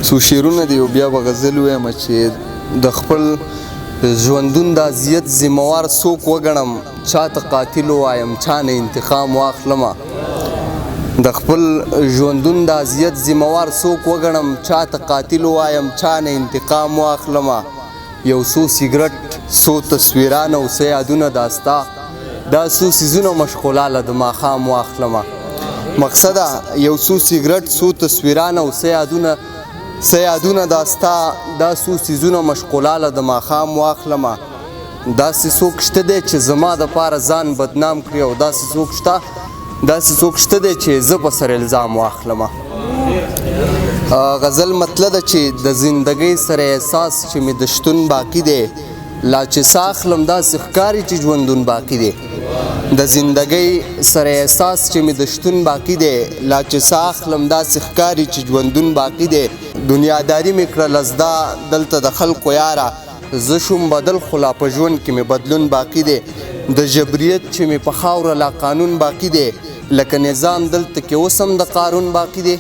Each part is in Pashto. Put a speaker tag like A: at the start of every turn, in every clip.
A: څو شعرونه دي او بیا به غزل ووایم چې د خپل ژوندون د اذیت ذمهوار څوک وګڼم، چاته قاتل ووایم چا نه انتقام واخلمه. د خپل ژوندون د اذیت ذمهوار څوک وګڼم، چاته قاتل ووایم چا نه انتقام واخلمه. یو څو سیګرټ، څو تصویران او څه یادونه داستا، دا څو څیزونه مشغولاله د ماښام واخلمه. مقصده یو څو سیګرټ، څو تصویران او څه یادونه داستا، دا څو څیزونه مشغولاله د ماښام واخلمه. داسې څوک شته دی چې زما دپاره ځان بدنام کړي، او داسې څوک شته دی چې زه په سر الزام واخلمه. غزل مطلع ده چې د زندګۍ سره احساس چې مې د شتون باقي دی، لا چې ساه اخلم داسې ښکاري چې ژوندون باقي دی. د زندګۍ سره احساس چې مې د شتون باقي دی، لا چې ساه اخلم داسې ښکاري چې ژوندون باقي دی. دنیاداري مې کړله زده دلته د خلکو یاره، زه شوم بدل خو لا په ژوند کې مې بدلون باقي دی. د جبریت چې مې په خاوره لا قانون باقي دی، لکه نظام دلته کې اوس هم د قارون باقي دی.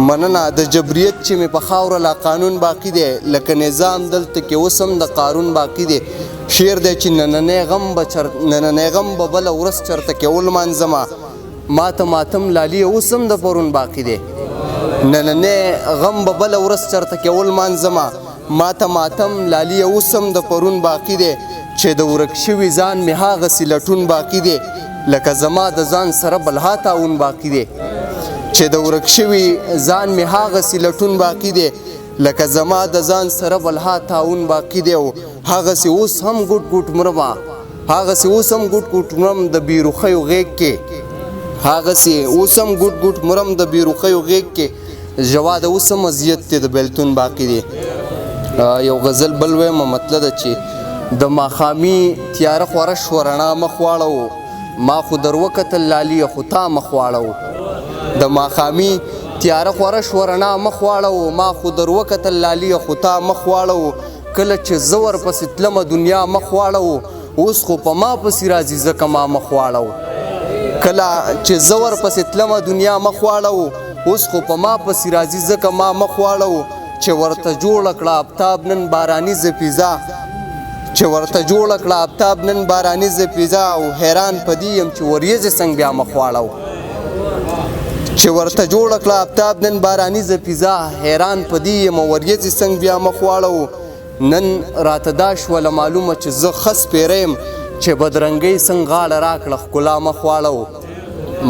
A: مننه. د جبریت چې مې په خاوره لا قانون باقي دی، لکه نظام دلته کې اوس هم د قارون باقي دی. شعر دی چې نننی غم به بله ورځ چرته کې ولمانځمه، ماته ماتم لالي اوس هم د پرون باقي دی. نننی غم به بله ورځ چرته کې ولمانځمه، ماته ماتم لالي اوس هم د پرون باقي دی. چې د ورک شوي ځان مې هاغسې لټون باقي دی، لکه زما د ځان سره بلها تعاون باقي دی. چې د ورک شوي ځان مې هاغسې لټون باقي دی، لکه زما د ځان سره بلها تعاون باقي دی. او هغسې اوس هم ګوټ ګوټ مرمه، هغسې اوس هم ګوټ ګوټ مرم د بیروخیو غیږ کې، هغسې اوس هم ګوټ ګوټ مرم د بیروخیو غیږ کې. جواد اوس هم اذیت دی د بیلتون باقي دی. یو غزل بل ویمه مطلع ده چې د ماښامي تیاره خوره شوه رڼا مخ واړو، ما خو در وکتل لالیه خو تا مخ واړو. د ماښامي تیاره خوره شوه رڼا مخ واړو، ما خو در وکتل لالیه خو تا مخ واړو. کله چې زه ورپسې تلمه دنیا مخ واړو، اوس خو په ما پسې راځي ځکه ما مخ واړو. کله چې زه ورپسې تلمه دنیا مخ واړو، اوس خو په ما پسې راځي ځکه ما مخ واړو. چې ورته جوړه کړه آفتاب نن باراني زپیزا، چې ورته جوړه کړه آفتاب نن باراني زپیزا، او حیران په دې یم چې وریځې څنګه بیا مخ واړو. چې ورته جوړه کړه آفتاب نن باراني زپیزا، حیران په دې یم وریځې څنګه بیا مخ واړو. نن راته دا شوله معلومه چې زه ښه سپیره یم، چې بدرنګۍ څنګه غاړه راکړه ښکلا مخ واړو.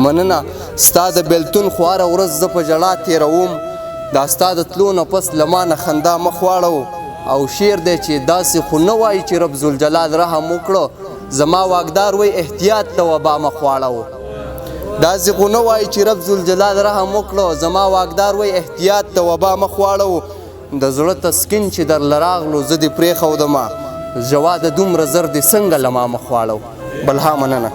A: مننه. ستا د بیلتون خو هره ورځ زه په ژړا تېروم، دا ستا د تلو نه پس له ما نه خندا مخ واړو. او شعر دی چې داسې خو نه وایي چې رب ذوالجلال رحم وکړو، زما واکدار وی احتیاط د وبا مخ واړو. داسې خو نه وایي چې رب ذوالجلال رحم وکړو، زما واکدار وی احتیاط د وبا مخ واړو. د زړه تسکین چې درله راغلو زه دې پرېښودمه، جواده دومره زر دې څنګه له ما مخ واړو. بلها مننه.